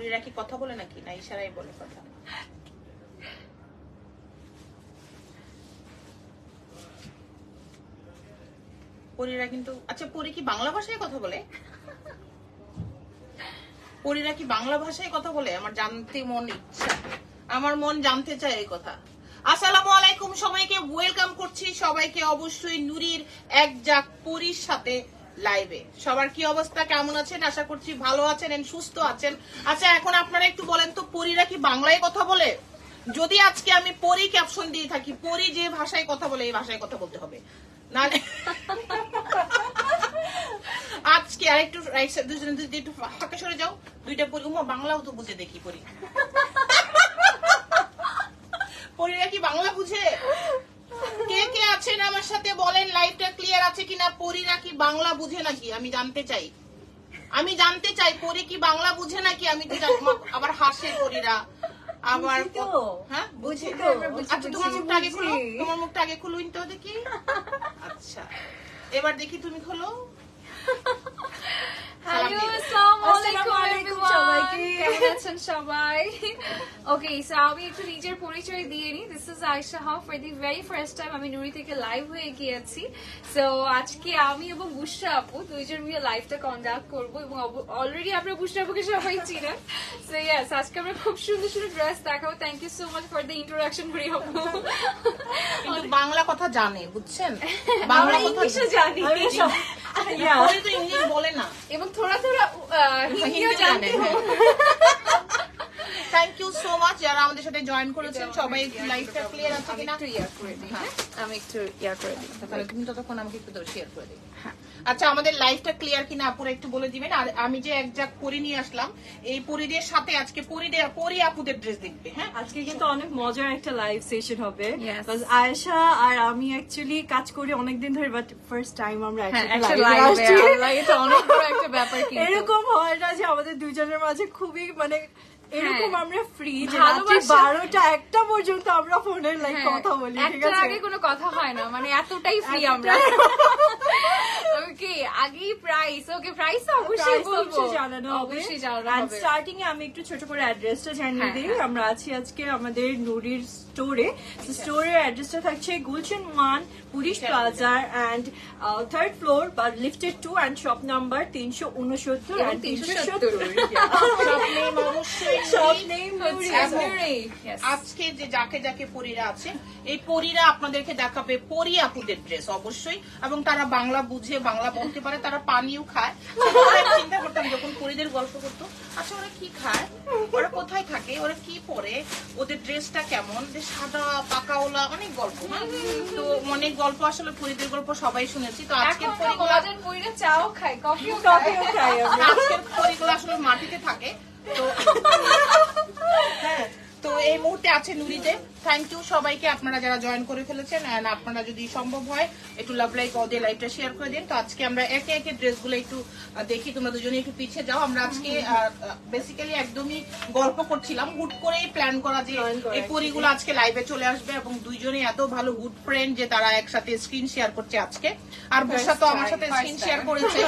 পরীরা কি কথা বলে নাকি না ইশারাই বলে কথা? পরীরা কিন্তু আচ্ছা পরী কি বাংলা ভাষায় কথা বলে? পরীরা কি বাংলা ভাষায় কথা বলে? আমার জানতে মন ইচ্ছা, আমার মন জানতে চায় এই কথা। আসসালামু আলাইকুম, সবাইকে ওয়েলকাম করছি, সবাইকে অবশ্যই নুরির এক জাক পরীর সাথে লাইভে। সবার কি অবস্থা, কেমন আছেন? আশা করছি ভালো আছেন এন্ড সুস্থ আছেন। আচ্ছা এখন আপনারা একটু বলেন তো পরীরা কি বাংলায় কথা বলে? যদি আজকে আমি পরী ক্যাপশন দিয়ে থাকি, পরী যে ভাষায় কথা বলে এই ভাষায় কথা বলতে হবে, নালে আজকে আরেকটু রাইট সাইড দুজনে যদি একটু ফাঁকা সরে যাও, দুইটা পরী উমা বাংলাও তো বুঝে দেখি পরী। পরীরা কি বাংলা বুঝে? কে কে আছেন আমার সাথে বলেন লাইভটা ক্লিয়ার আছে কিনা, পরীরা কি বাংলা বুঝে নাকি আমি জানতে চাই। আমি জানতে চাই পরী কি বাংলা বুঝে নাকি, আমি তো আবার হাসে পরীরা আবার। হ্যাঁ বুঝি তো। আচ্ছা তোমার মুখটা আগে খুলো, তোমার মুখটা আগে খুলুন তো দেখি। আচ্ছা এবার দেখি তুমি খোলো। হ্যালো আসসালামু আলাইকুম সবাইকে, কেমন আছেন সবাই? ওকে সো আমি একটু নিজের পরিচয় দিয়ে নিই। This is Ayesha Haque. For the very first time আমি নুরি থেকে লাইভ হয়ে গিয়েছি। সো আজকে আমি এবং বুশরা আপু দুইজন মিলে লাইভটা কন্ডাক্ট করবো এবং অলরেডি আপনারা বুশরা আপুকে সবাই চিনেন। সো ইয়েস আজকে আমরা খুব সুন্দর সুন্দর ড্রেস দেখাবো। Thank you so much for the introduction প্রিয় আপু। কিন্তু বাংলা কথা জানে, বুঝছেন? বাংলা কথা জানি, পরী তো ইংলিশ বলে না এবং থোড়া থোড়া হিন্দিও জানে। থ্যাংক ইউ সো মাচ যারা আমাদের সাথে জয়েন করেছেন। সবাই একটু লাইভটা ক্লিয়ার আছে কিনা একটু ইয়ার করে দিই। হ্যাঁ আমি একটু ইয়ার করে দিই, তাহলে তুমি ততক্ষণ আমাকে একটু শেয়ার করে দিবে। আচ্ছা আমাদের লাইভটা ক্লিয়ার কিনা আপুরা একটু বলে দিবেন। আর আমি যে এক জাক পরী নিয়ে আসলাম, এই পরীদের সাথে আজকে পরী আপুদের ড্রেস দেখবে। হ্যাঁ আজকে কিন্তু অনেক মজার একটা লাইভ সেশন হবে। Yes. আয়েশা আর আমি অ্যাকচুয়ালি কাজ করি অনেকদিন ধরে, বাট ফার্স্ট টাইম আমরা এটা অনেক বড় একটা ব্যাপার। কিন্তু এরকম হয় না যে আমাদের দুজনের মাঝে খুবই মানে এরকম আমরা ফ্রি যে রাত্রি ভালোবাসা। 12টা-1টা পর্যন্ত আমরা ফোনের লাইক কথা বলি, ঠিক একটার আছে? আগে কোনো কথা হয় না, মানে এতটাই ফ্রি আমরা। ওকে আগেই প্রাইস, ওকে প্রাইস অবশ্যই বলবো, জানানো হবে। অবশ্যই জানানো And হবে। starting এ আমি একটু ছোট করে অ্যাড্রেসটা জানিয়ে হ্যাঁ, দিই। হ্যাঁ। আমরা আছি আজকে আমাদের নুরির স্টোরে। স্টোরের অ্যাড্রেসটা থাকছে Gulshan 1 police plaza and third floor বা লিফটেড 2 এন্ড শপ নাম্বার 369 এবং and 370 সব নেম অবশ্যই শপ নুরি। নেম এবং Yes. আজকে যে যাকে যাকে পরীরা আছে, এই পরীরা আপনাদেরকে দেখাবে পরী আপুদের ড্রেস অবশ্যই, এবং তারা বাংলা বুঝে, বাংলা বলতে পারে, তারা পানিও খায়। ছোটবেলায় আমি চিন্তা করতাম যখন পরীদের গল্প করতো, আচ্ছা ওরা কি খায়, ওরা কোথায় থাকে, ওরা কি পরে, ওদের ড্রেসটা কেমন, যে সাদা পাকাওলা, অনেক গল্প। হ্যাঁ তো অনেক গল্প, আসলে পরীদের গল্প সবাই শুনেছি। তো আজকের এখন তো পরীগুলো মজার পরিরা চাও খায়, কফিও খায়। খাই আমরা। আজকের পরীগুলো আসলে মাটিতে থাকে। তো হ্যাঁ তো এই মুহূর্তে আছে নুরিতে। থ্যাংক ইউ সবাইকে, আপনারা যারা জয়েন করে ফেলেছেন। এন্ড আপনারা যদি সম্ভব হয় একটু লাভ লাইক অল দিয়ে লাইভটা শেয়ার করে দিন। তো আজকে আমরা একে একে ড্রেসগুলো একটু দেখি, তোমরা দুজনে একটু পিছিয়ে যাও। আমরা আজকে বেসিক্যালি একদমই গল্প করছিলাম, হুট করেই প্ল্যান করা যে এই পরীগুলো আজকে লাইভে চলে আসবে, এবং দুইজনে এত ভালো গুড ফ্রেন্ড যে তারা একসাথে স্ক্রিন শেয়ার করছে আজকে। আর বর্ষা তো আমার সাথে স্ক্রিন শেয়ার করেছে,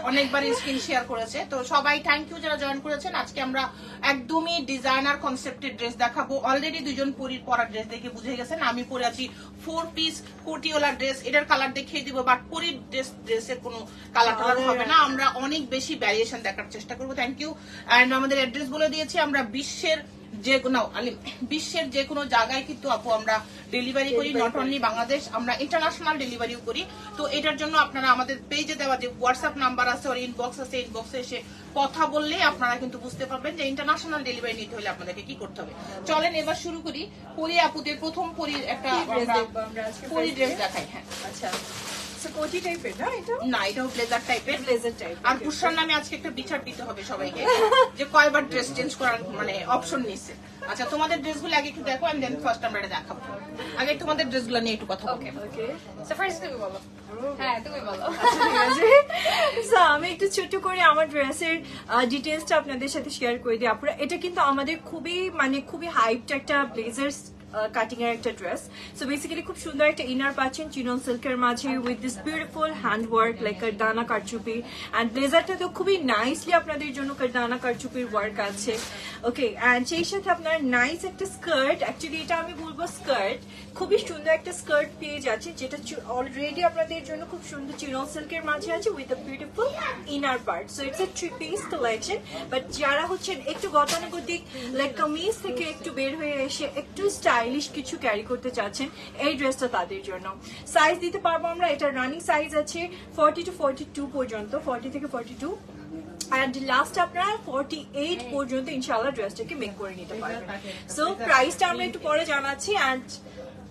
অনেকবারই স্ক্রিন শেয়ার করেছে। তো সবাই থ্যাংক ইউ যারা জয়েন করেছেন। আজকে আমরা একদমই ডিজাইনার কনসেপ্টের ড্রেস দেখাবো। অলরেডি দুজন পরীর পরা ড্রেস দেখে বুঝে গেছেন, আমি পরে আছি 4 পিস কোটিওয়ালা ড্রেস। এটার কালার দেখিয়ে দিব, বাট পরীর ড্রেসের কোনো কালার টালার হবে না। আমরা অনেক বেশি ভ্যারিয়েশন দেখার চেষ্টা করবো। Thank you. এন্ড আমাদের অ্যাড্রেস বলে দিয়েছি, আমরা বিশ্বের যে কোনো জায়গায় কিন্তু আপু আমরা ডেলিভারি করি, নট অনলি বাংলাদেশ, আমরা ইন্টারন্যাশনাল ডেলিভারিও করি। তো এটার জন্য আপনারা আমাদের পেজে দেওয়া যে হোয়াটসঅ্যাপ নাম্বার আছে ওর ইনবক্স আছে, ইনবক্সে এসে কথা বললে আপনারা কিন্তু বুঝতে পারবেন যে ইন্টারন্যাশনাল ডেলিভারি নিতে হলে আপনাদেরকে কি করতে হবে। চলেন এবার শুরু করি। পরী আপুদের প্রথম পরীর একটা পরী ড্রেস দেখাই। হ্যাঁ আচ্ছা কোটি টাইপের না এটা? না, এটাও ব্লেজার টাইপের। Blazer type. আর পুষার নামে আজকে একটা বিচার দিতে হবে সবাইকে যে কয়বার ড্রেস চেঞ্জ করার মানে অপশন নিচ্ছে। আচ্ছা তোমাদের ড্রেসগুলো আগে একটু দেখো, এন্ড দেন ফার্স্ট আমরা এটা দেখাবো। আগে তোমাদের ড্রেসগুলো নিয়ে একটু কথা বলবো। ওকে So first তুমি বলো। হ্যাঁ তুমি বলো। ঠিক আছে। So, আমি একটু ছোট করে আমার ড্রেসের ডিটেলসটা আপনাদের সাথে শেয়ার করে দিই। আপনারা এটা কিন্তু আমাদের খুবই হাইপড একটা ব্লেজার কাটিং এর একটা ড্রেস। সো বেসিক্যালি খুব সুন্দর একটা ইনার পাচ্ছেন চিনন সিল্কের মাঝে with this beautiful hand work like কারদানা কারচুপি, অ্যান্ড ব্লেজারটা তো খুবই নাইসলি আপনাদের জন্য কারদানা কারচুপির ওয়ার্ক আছে। ওকে, অ্যান্ড সেই সাথে আপনার নাইস একটা স্কার্ট, অ্যাকচুয়ালি এটা আমি বলবো স্কার্ট, খুবই সুন্দর একটা স্কার্ট পেয়ে যাচ্ছে যেটা অলরেডি আপনাদের জন্য খুব সুন্দর চিনন সিল্কের মাঝে আছে with a beautiful inner part. So it's a 3-piece collection, but যারা হচ্ছেন একটু গতানুগতিক লাইক কামিজ থেকে একটু বের হয়ে এসে একটু স্টাইলিশ কিছু ক্যারি করতে চাচ্ছেন, এই ড্রেসটা তাদের জন্য। সাইজ দিতে পারবো আমরা, এটা রানিং সাইজ আছে 40 to 42 পর্যন্ত, 40 থেকে 42, and লাস্ট আপনারা 48 পর্যন্ত ইনশাআল্লাহ ড্রেসটাকে মেক করে নিতে পারবেন। সো প্রাইসটা আমরা একটু পরে জানাচ্ছি, অ্যান্ড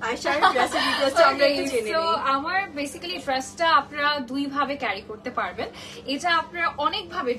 আয়শার ড্রেসের ডিটেইলসটা আমরা একটু জেনে So, নিই। আমার বেসিক্যালি ড্রেসটা আপনারা দুই ভাবে ক্যারি করতে পারবেন। এটা আপনারা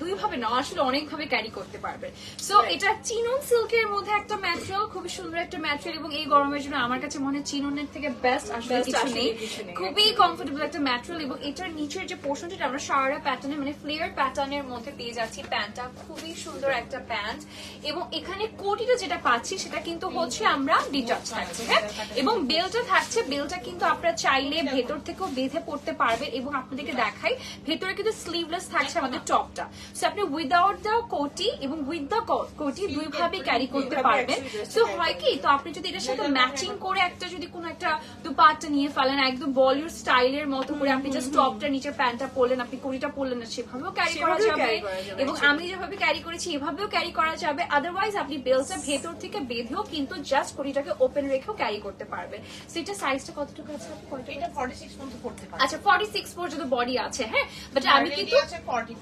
দুই ভাবে না, আসলে অনেক ভাবে ক্যারি করতে পারবেন। সো এটা চিনন সিল্কের মধ্যে একটা ম্যাটেরিয়াল, খুবই সুন্দর একটা ম্যাটেরিয়াল, এবং এই গরমের জন্য আমার কাছে মনে হয় চিননের থেকে বেস্ট আসলে Best কিছু আসলে নেই। কিছু নেই। খুবই কমফোর্টেবল একটা ম্যাটেরিয়াল, এবং এটার নিচের যে পোর্শনটা আমরা সারা প্যাটার্নে মানে ফ্লেয়ার প্যাটার্নের মধ্যে পেয়ে যাচ্ছি। প্যান্টটা খুবই সুন্দর একটা প্যান্ট, এবং এখানে কোটিটা যেটা পাচ্ছি সেটা কিন্তু হচ্ছে আমরা ডিটাচ থাকছে, হ্যাঁ, এবং বেলটা থাকছে। বেলটা কিন্তু আপনারা চাইলে ভেতর থেকেও বেঁধে পড়তে পারবে, এবং আপনাদেরকে দেখাই ভেতরে কিন্তু স্লিভলেস থাকছে আমাদের টপটা। সো আপনি উইদাউট দ্য কোটি এবং উইথ দ্য কোটি দুই ভাবে ক্যারি করতে পারবেন। সো হয় কি, তো আপনি যদি এটার সাথে ম্যাচিং করে একটা যদি কোনো একটা দুপাট্টা নিয়ে ফেলেন একদম বলিউড স্টাইলের মতো করে, আপনি জাস্ট টপটা নিচের প্যান্টটা পরলেন, আপনি কোটিটা পরলেন না, সেভাবেও ক্যারি করা সেভাবেও যাবে, carry করা যাবে। এবং আমি যেভাবে ক্যারি করেছি এভাবেও ক্যারি করা যাবে। আদারওয়াইজ আপনি বেলটা ভেতর থেকে বেঁধেও কিন্তু জাস্ট কোটিটাকে ওপেন রেখেও ক্যারি করতে পারবে। সেটা সাইজটা কতটুকু আছে? এটা 46 পর্যন্ত পড়তে পারে। আচ্ছা 46 পর্যন্ত বডি আছে, হ্যাঁ, বাট আমি কিন্তু আছে 40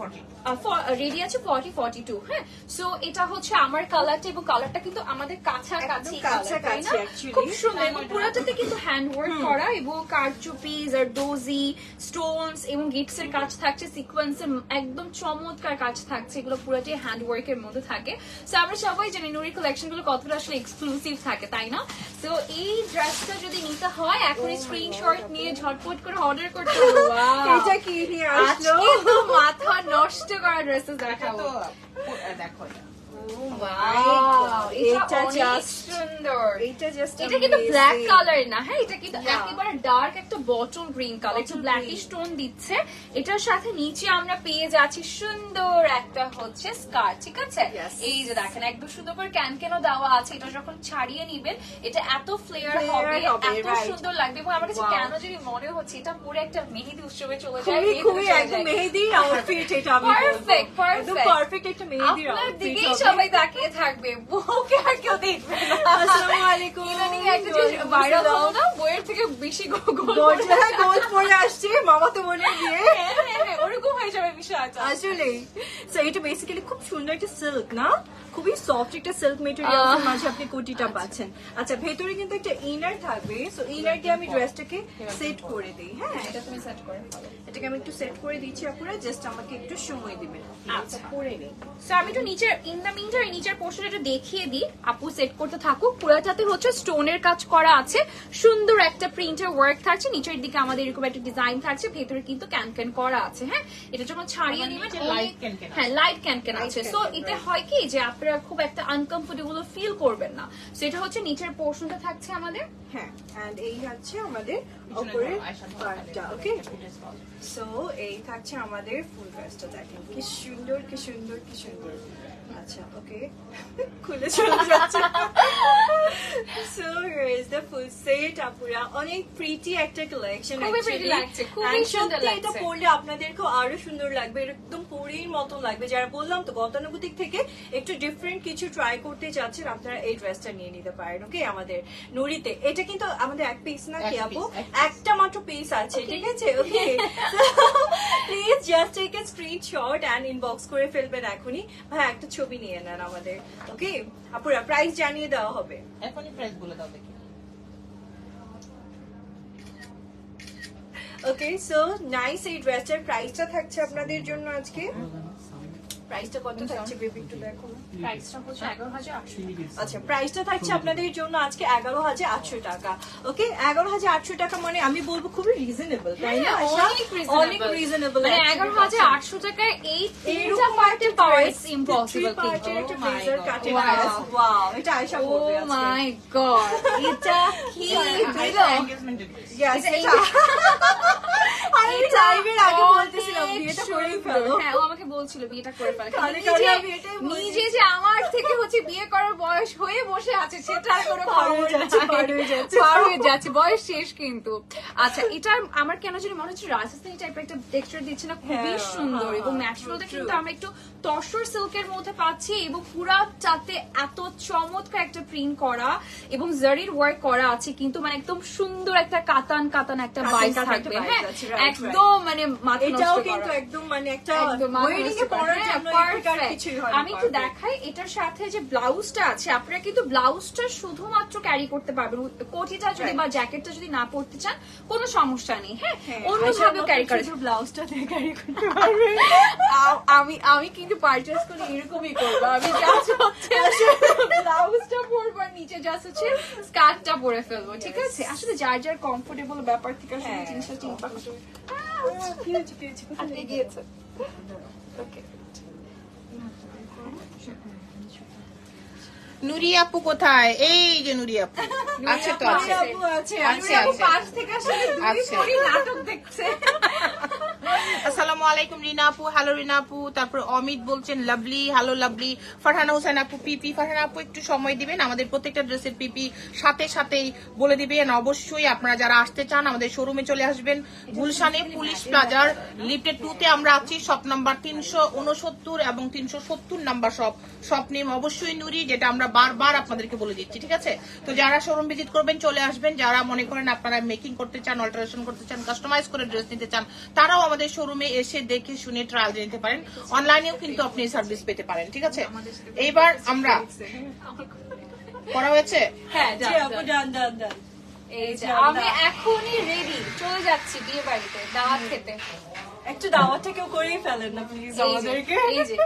রেডি আছে 40-42, হ্যাঁ। সো এটা হচ্ছে আমার কালারটা, এবং কালারটা কিন্তু আমাদের কাছাকাছি একদম কাছাকাছি কালার, তাই না? actually। খুব সুন্দর, এবং পুরোটাতে কিন্তু হ্যান্ড ওয়ার্ক করা, এবং কারচুপিস আর ডোজি স্টোনস এবং গিটস এর কাজ থাকছে, সিকোয়েন্সের একদম চমৎকার কাজ থাকছে, এগুলো পুরোটাই হ্যান্ড ওয়ার্কের মধ্যে থাকে। সো আমরা সবাই জানি নুরি কালেকশন গুলো কতটা আসলে এক্সক্লুসিভ থাকে, তাই না? তো এই ড্রেসটা যদি নিতে হয় এখন স্ক্রিনশট নিয়ে ঝটপট করে অর্ডার করতে হবে। এটা কি নিয়ে আসলো? আজকে তো মাথা নষ্ট করা ড্রেসেস এটা দেখাবো। তো দেখো এটা। Wow, এটা এটা অনেক just- সুন্দর। এটা জাস্ট এটা কিন্তু ব্ল্যাক কালার না, হ্যাঁ, এটা কিন্তু একেবারে ডার্ক একটা বটল গ্রিন কালার, একটু ব্ল্যাকিশ টোন দিচ্ছে। এটার সাথে নিচে আমরা পেয়ে যাচ্ছি সুন্দর একটা হচ্ছে স্কার্ট, ঠিক আছে? Yes. এই যে দেখেন একদম সুন্দর করে ক্যানকেনও দেওয়া আছে। এটা যখন ছাড়িয়ে নিবেন এটা এত ফ্লেয়ার Flare হবে, হবে, এত right. সুন্দর লাগবে, এবং আমার কাছে Wow. কেন যদি মনে হচ্ছে এটা পুরো একটা মেহেদি উৎসবে চলে যায়, খুবই মেহেদি খুবই উৎসবে একদম যায়। মেহেদি আউটফিট, এটা আমি বলবো। Perfect, perfect. একদম পারফেক্ট একটা মেহেদির আপনার আউটফিট দিকেই হবে। সবাই তাকিয়ে থাকবে, বউকে আর কেউ দেখবে না। আসসালামু আলাইকুম। ইদানিং একটা যে ভাইরাল হলো না, বইয়ের থেকে বেশি গোল গোল পরে আসছে মামাতো বোনের বিয়ে। হ্যাঁ, ওরকম হয়ে যাবে বিষয়টা। আসলে সো এটা বেসিক্যালি খুব সুন্দর একটা সিল্ক না, খুবই সফট একটা সিল্ক মেটেরিয়ালের মাঝে আপনি কোটিটা পাচ্ছেন। আচ্ছা ভেতরে কিন্তু একটা ইনার থাকবে, সো ইনার দিয়ে আমি ড্রেসটাকে সেট করে দিই। হ্যাঁ, এটা তুমি সেট করে ফেলো। এটাকে আমি একটু সেট করে দিচ্ছি, আপনারা জাস্ট আমাকে একটু সময় দিবেন। আচ্ছা। করে নিই। সো আমি একটু নিচের ইন দা মিনটার নিচের পোর্শনটা একটু দেখিয়ে দিই, আপু সেট করতে থাকুক। পুরোটাতে হচ্ছে স্টোনের কাজ করা আছে, সুন্দর একটা প্রিন্টের ওয়ার্ক থাকছে, নিচের দিকে আমাদের এরকম একটা ডিজাইন থাকছে, ভেতরে কিন্তু ক্যানক্যান করা আছে, হ্যাঁ। এটা যখন ছাড়িয়ে আমার নেবেন নিচে light ক্যানক্যান হ্যাঁ লাইট ক্যানক্যান আছে। সো ক্যানক্যান এতে হয় কি যে আপনারা খুব একটা আনকমফোর্টেবল ফিল করবেন না। সো এটা হচ্ছে নিচের পোর্শনটা থাকছে আমাদের, হ্যাঁ, এন্ড এই হচ্ছে আমাদের পিছনে উপরে দাও, আয়শা দাও, পার্টটা। ওকে, সো এই থাকছে আমাদের ফুল ড্রেসটা। দেখেন কি সুন্দর কি সুন্দর কি সুন্দর। আচ্ছা ওকে, খুলে চলে যাচ্ছে। So here is the full set. আপুরা অনেক প্রিটি একটা কালেকশন, খুবই pretty লাগছে, খুবই সুন্দর এটা লাগছে। পরলে আপনাদেরকে আরো সুন্দর লাগবে, একদম পরীর মতন লাগবে। যারা বললাম তো গতানুগতিক থেকে একটু ডিফারেন্ট কিছু ট্রাই করতে চাচ্ছেন, আপনারা এই ড্রেসটা নিয়ে নিতে পারেন। ওকে, আমাদের নুরিতে এটা কিন্তু আমাদের এক পিস না কি এক আপু, piece, এক একটা মাত্র পিস আছে, ঠিক আছে? Okay, please just take a screenshot and inbox করে ফেলবেন এখনই। ভাই একটা ছবি নিয়ে নেন আমাদের। ওকে আপুরা, প্রাইস জানিয়ে দেওয়া হবে। এখনই প্রাইস বলে দাও দেখি। ওকে, সো নাইস। এই ড্রেসটার প্রাইসটা থাকছে আপনাদের জন্য আজকে প্রাইসটা কত থাকছে বেবি একটু দেখো। প্রাইসটা হচ্ছে 11,800 আচ্ছা প্রাইসটা থাকছে আপনাদের জন্য আজকে 11,800 টাকা। ওকে 11,800 টাকা মানে আমি বলবো খুবই রিজনেবল, তাই না? অনেক রিজনেবল, মানে 11,800 টাকায় এই তিনটা পার্টে পাওয়া ইটস ইম্পসিবল কিন্তু একটা ব্লেজার কাটেন ড্রেস। ওয়াও, এটা আয়েশা ও পরবে আজকে। মাই গড, এটা কি দিল? Yes, এটা আমি লাইভের আগে বলতেছিলাম বিয়েটা করেই ফেলো। হ্যাঁ, ও আমাকে বলছিল বিয়েটা করে ফেল। কালে কালে আমি এটাই বলছি। নিজে যে আমার থেকে হচ্ছে বিয়ে করার বয়স হয়ে বসে আছে সেটার কোনো পার হয়ে খবর যাচ্ছে, নাই। পার হয়ে যাচ্ছে। পার হয়ে যাচ্ছে, বয়স শেষ কিন্তু। আচ্ছা, এটা আমার কেন জানি মনে হচ্ছে রাজস্থানি টাইপের একটা টেক্সচার দিচ্ছে না, খুবই হ্যাঁ, সুন্দর হ্যাঁ, এবং হ্যাঁ, ন্যাচারালটা true, কিন্তু true. আমরা একটু তসর সিল্কের মধ্যে পাচ্ছি এবং পুরা চাতে এত চমৎকার একটা প্রিন্ট করা এবং জারির ওয়ার্ক করা আছে কিন্তু মানে একদম সুন্দর একটা কাতান কাতান একটা কাতান বাইস কাতান থাকবে। একটা হ্যাঁ, vibes আছে, right, একদম মানে মাথা এটাও নষ্ট কিন্তু করা। একদম মানে একটা একদম মাথা ওয়েডিং নষ্ট এ পরার করা। জন্য হ্যাঁ, এটার perfect। কিছুই হয় না, আমি একটু perfect। দেখাই এটার সাথে যে ব্লাউজটা আছে, আপনারা কিন্তু ব্লাউজটা শুধুমাত্র ক্যারি করতে পারবেন, কোটিটা যদি বা জ্যাকেটটা যদি না পরতে চান কোনো সমস্যা নেই। হ্যাঁ, অন্যভাবে ক্যারি করে ব্লাউজটা দিয়ে ক্যারি করতে পারবে। আমি কিন্তু পারচেজ করে এরকমই করবো, আমি জাস্ট হচ্ছে ব্লাউজটা পরবো আর নিচে জাস্ট হচ্ছে স্কার্টটা পরে ফেলবো, ঠিক আছে? আসলে যার যার কমফোর্টেবল ব্যাপার থেকে আসলে হ্যাঁ। জিনিসটা চিন্তা করতে কি হয়েছে, কি হয়েছে? আটকে গিয়েছে। Okay. নুরি আপু কোথায়? এই যে নুরি আপু আছে তো, আছে আপু আছে, আছে, আপু আছে। পাশ থেকে আসলে দুই আছে। পরি নাটক দেখছে। আসসালামু আলাইকুম রিনা আপু, হ্যালো রিনা আপু। তারপর অমিত বলছেন lovely, hello lovely. Farhana Hossain আপু পিপি, ফারহানা আপু একটু সময় দিবেন, আমাদের প্রত্যেকটা ড্রেসের পিপি সাথেই বলে দিবেন। অবশ্যই আপনারা যারা আসতে চান আমাদের শোরুমে চলে আসবেন, গুলশানে পুলিশ প্লাজার লিফটেড 2 তে আমরা আছি, শপ নাম্বার 369 এবং 370 নাম্বার শপ নেম অবশ্যই নুরি, যেটা আমরা বারবার আপনাদেরকে বলে দিচ্ছি, ঠিক আছে? তো যারা শোরুম ভিজিট করবেন চলে আসবেন, যারা মনে করেন আপনারা মেকিং করতে চান, অল্টারেশন করতে চান, কাস্টমাইজ করে ড্রেস নিতে চান, তারাও আমাদের শোরুমে এসে দেখে শুনে ট্রায়াল নিতে পারেন। অনলাইনেও কিন্তু আপনি সার্ভিস পেতে পারেন, ঠিক আছে? এইবার আমরা করা হয়েছে। হ্যাঁ, জি আপু, ডান ডান ডান। এই যে আমি এখনই রেডি, চলে যাচ্ছি বিয়ে বাড়িতে দাওয়াত খেতে। একটু দাওয়াতটা কেউ করেই ফেলেন না প্লিজ এই যে, আমাদেরকে। এই যে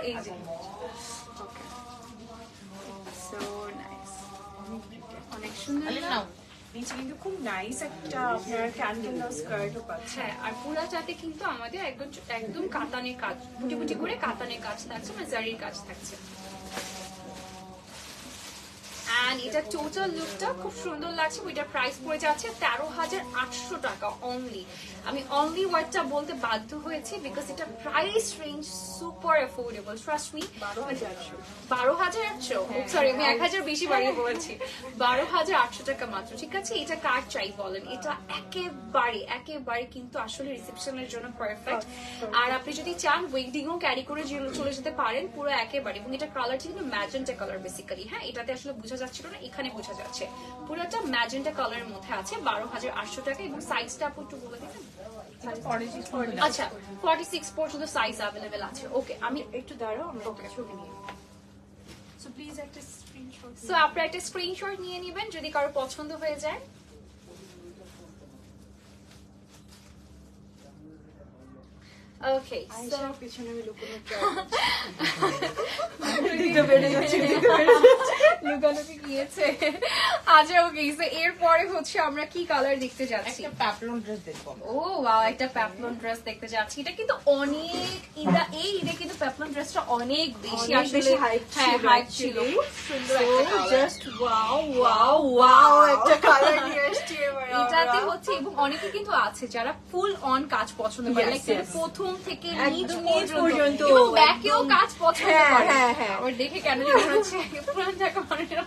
So nice. অনেক সুন্দর আলিফ না? নাও। নিচে কিন্তু খুব নাইস একটা আপনার ক্যান্ডেল স্কার্টও পাচ্ছে। হ্যাঁ, আর পুরাটাতে কিন্তু আমাদের একদম কাতানের কাজ, বুটি বুটি করে কাতানের কাজ থাকছে, মানে জারির কাজ থাকছে। And এটা টোটাল লুকটা খুব সুন্দর লাগছে। ওইটার প্রাইস পড়ে যাচ্ছে 13,800 টাকা অনলি। আমি অনলি ওয়ার্ডটা বলতে বাধ্য হয়েছি বিকজ এটা price range super affordable, trust me. 12,800, sorry আমি 1,000 বেশি বাড়িয়ে বলেছি। 12,800 টাকা মাত্র, ঠিক আছে? এটা কার চাই বলেন? এটা একেবারে কিন্তু আসলে রিসেপশনের জন্য পারফেক্ট। আর আপনি যদি চান ওয়েডিংও ক্যারি করে চলে যেতে পারেন পুরো একেবারে। এবং এটা কালারটা কিন্তু ম্যাজেন্টা কালার বেসিক্যালি। হ্যাঁ, এটাতে আসলে বোঝা যাচ্ছিল না, এখানে বোঝা যাচ্ছে পুরোটা ম্যাজেন্টা কালারের মধ্যে আছে। 12,800 টাকা। এবং সাইজটা আপু একটু বলে দিবেন? আচ্ছা, 46 পর্যন্ত সাইজ অ্যাভেলেবেল আছে। ওকে, আমি একটু দাঁড়াও, আমরা একটা ছবি নিয়ে। সো প্লিজ একটা স্ক্রিনশট। সো আপনারা একটা স্ক্রিনশট নিয়ে নেবেন যদি কারো পছন্দ হয়ে যায়। ওকে, সো আয়েশার পিছনে আমি লুকোনো ট্রাই দিতে পেরে যাচ্ছি, দিতে পেরে যাচ্ছি। লুকালুকি গিয়েছে। আচ্ছা, ওকে, সো এরপরে হচ্ছে আমরা কি কালার দেখতে যাচ্ছি? একটা প্যাপলন ড্রেস দেখবো। ও ওয়াও, একটা পেপলন ড্রেস দেখতে যাচ্ছি। এটা কিন্তু অনেক এই ঈদে কিন্তু পেপলন ড্রেসটা অনেক বেশি অনেক আসলে বেশি hype হ্যাঁ ছিল হাইপ ছিল। actually. খুব সুন্দর So, একটা colour. just wow, wow, wow, একটা কালার নিয়ে এসেছি এবার এটাতে আমরা। হচ্ছে এবং অনেকে কিন্তু আছে যারা ফুল অন কাজ পছন্দ করে, Yes, লাইক yes. প্রথম থেকে নিচ একদম নিচ পর্যন্ত পর্যন্ত, এবং ব্যাকেও একদম। কাজ পছন্দ হ্যাঁ, করে। হ্যাঁ, হ্যাঁ। আবার দেখে কেন জানি মনে হচ্ছে পুরান ঢাকা মানুষের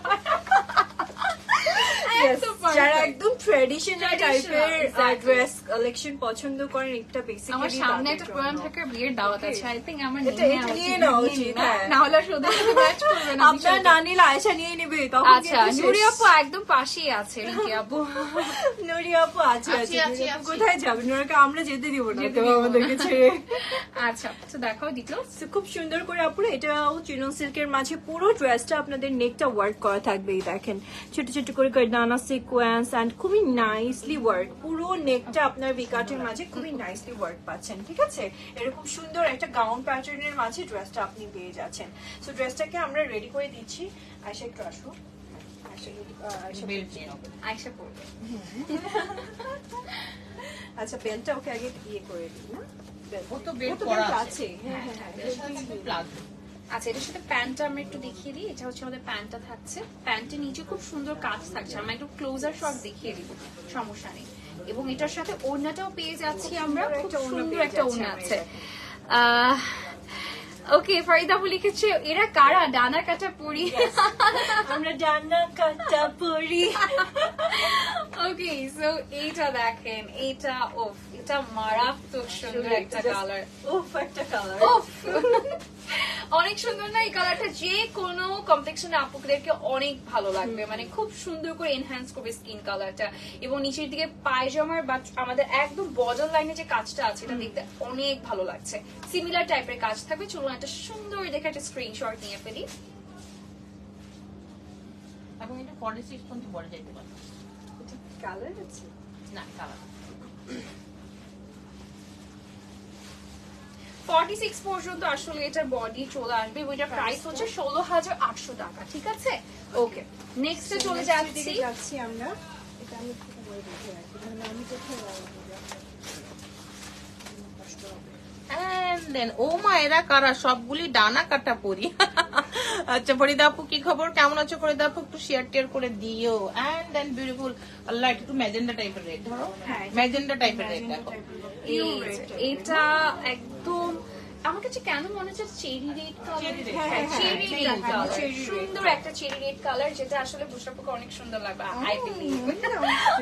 Yes, একদম perfect। যারা একদম ট্রেডিশনাল Traditional, টাইপের exactly। ড্রেস কালেকশন পছন্দ করেন, এটা বেসিক্যালি আমার সামনে একটা পুরান ঢাকার বিয়ের দাওয়াত আছে। আই থিংক আমার এটা নিয়ে নেওয়া উচিত, হ্যাঁ। না হলে আসলে ওদের সাথে ম্যাচ করবে না আপনার বিষয়টা। নানিলা আয়েশা নিয়ে নেবে তখন আচ্ছা, কিন্তু শেষ। নুরি আপু একদম পাশেই আছে, রিঙ্কি আপু। নুরি আপু আছে, আছি, নুরি আপু আছি। কোথায় যাবে? নুরাকে আমরা যেতে দিব না যেতে তো দিব না। আমাদেরকে ছেড়ে। আচ্ছা, তো দেখাও ডিটেইলস। So, খুব সুন্দর করে আপুরা এটাও চিনন সিল্কের মাঝে পুরো ড্রেসটা আপনাদের নেকটা ওয়ার্ক করা থাকবে। এই দেখেন ছোট ছোট করে গর্দানা সিকোয়েন্স সিকোয়েন্স এন্ড খুবই নাইসলি ওয়ার্ক, পুরো নেকটা আপনার ভিকাটের মাঝে খুবই নাইসলি ওয়ার্ক পাচ্ছেন, ঠিক আছে? এরকম সুন্দর একটা গাউন প্যাটার্নের মাঝে ড্রেসটা আপনি পেয়ে যাচ্ছেন। সো ড্রেসটাকে আমরা রেডি করে দিচ্ছি। আয়শা একটু আসো, আয়শা পড়বে। আচ্ছা বেলটা ওকে আগে ইয়ে করে দিই না, ও তো বেল ও তো করা বেল্ট আছে। আছে। হ্যাঁ হ্যাঁ হ্যাঁ, এর সাথে প্লাজো। আচ্ছা, এটার সাথে প্যান্টটা আমরা একটু দেখিয়ে দিই। এটা হচ্ছে আমাদের প্যান্টটা থাকছে, প্যান্টের নিচে খুব সুন্দর কাজ থাকছে। আমরা একটু ক্লোজার শট দেখিয়ে দিব, সমস্যা নেই। এবং এটার সাথে ওড়নাটাও পেয়ে যাচ্ছি আমরা, খুব সুন্দর একটা ওড়না আছে। ওকে, ফরিদা আপু লিখেছে এরা কারা, ডানা কাটা পরি। আমরা ডানা কাটা পরি। ওকে, সো এইটা দেখেন, এটা ওফ, এটা মারাত্মক সুন্দর একটা কালার। উফ, একটা কালার, উফ, অনেক সুন্দর না এই কালারটা? যে কোনো কমপ্লেক্সনে আপুদেরকে অনেক ভালো লাগবে, মানে খুব সুন্দর করে এনহ্যান্স করবে স্কিন কালারটা। এবং নিচের দিকে পায়জামার বা আমাদের একদম বর্ডার লাইনে যে কাজটা আছে, এটা দেখতে অনেক ভালো লাগছে। সিমিলার টাইপের কাজ থাকবে। চলুন একটা সুন্দর দেখে একটা স্ক্রিনশট নিয়ে ফেলি। এবং এটা 46 পর্যন্ত বড় যাইতে পারে কালার আছে না, কালার 46 পর্যন্ত আসলে এটার বডি চলে আসবে। ওইটার প্রাইস হচ্ছে 16,800 টাকা, ঠিক আছে? ওকে, নেক্সটে চলে যাচ্ছি আমরা। এটা আমি একটু বলে দিতে রাখি, তাহলে আমি কোথায় রাখবো? And then, ও মা এরা কারা, সবগুলি ডানা কাটা পরি। আচ্ছা ফরিদা আপু কি খবর, কেমন আছো ফরিদা আপু? একটু শেয়ার টেয়ার করে দিও। এন্ড দেন বিউটিফুল, আল্লাহ একটু ম্যাজেন্ডা টাইপের রেড ধরো, ম্যাজেন্ডা টাইপের রেড দেখো। এটা একদম আমার কাছে কেন মনে হচ্ছে cherry red colour. Cherry red colour, সুন্দর একটা চেরি রেড কালার, যেটা আসলে বুশরাপুকে অনেক সুন্দর লাগবে, আই বিলিভ।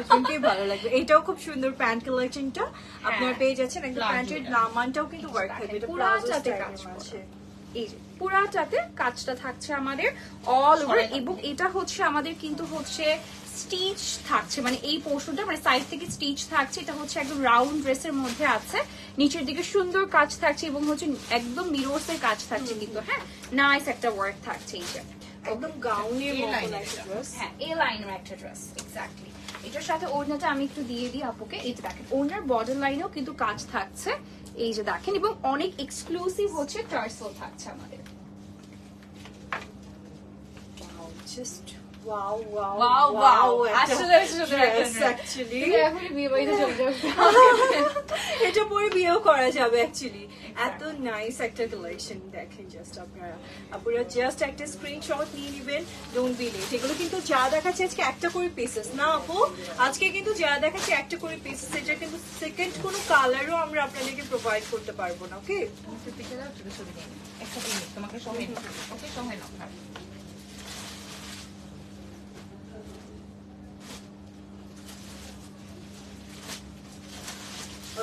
শুনতেই ভালো লাগবে। এটাও খুব সুন্দর প্যান্ট কালেকশনটা আপনারা পেয়ে যাচ্ছেন। একদম প্যান্টের দামানটাও কিন্তু ওয়ার্ক থাকবে, এটা পুরাটাতে কাজ আছে। এই যে পুরাটাতে কাজটা থাকছে আমাদের অল ওভার। এবং এটা হচ্ছে আমাদের কিন্তু হচ্ছে স্টিচ থাকছে, মানে এই পোর্শনটা মানে সাইড থেকে স্টিচ থাকছে। এটা হচ্ছে একদম রাউন্ড ড্রেসের মধ্যে আছে, নিচের দিকে সুন্দর কাজ থাকছে এবং হচ্ছে একদম মিররস এর কাজ থাকছে কিন্তু, হ্যাঁ নাইস একটা ওয়ার্ক থাকছে। এই যে একদম গাউনের মতো একটা ড্রেস, হ্যাঁ এ লাইনের একটা ড্রেস এক্স্যাক্টলি। এটার সাথে ওড়নাটা আমি একটু দিয়ে দিই আপুকে। এই যে দেখেন, ওড়নার বর্ডার লাইনেও কিন্তু কাজ থাকছে, এই যে দেখেন। এবং অনেক এক্সক্লুসিভ হচ্ছে টার্সেল থাকছে আমাদের। Just wow wow wow wow, আসলে অ্যাকচুয়ালি এখন বিয়ে বাড়িতে চলে যাবে। এটা পরে বিয়েও করা যাবে অ্যাকচুয়ালি। এত নাইস একটা কালেকশন দেখেন, জাস্ট আপনারা জাস্ট একটা স্ক্রিনশট নিয়ে নেবেন, ডোন্ট বি লেট। এগুলো কিন্তু যা দেখাচ্ছে আজকে একটা করে পিসেস না আপু, আজকে কিন্তু যা দেখাচ্ছে একটা করে পিসেস। এটা কিন্তু সেকেন্ড কোনো কালারও আমরা আপনাদেরকে প্রোভাইড করতে পারবো না। ওকে, পিছে দাও, ছবি ছবি নিয়ে একটা মিনিট তোমাকে সময় নাও। ওকে, সময় নাও।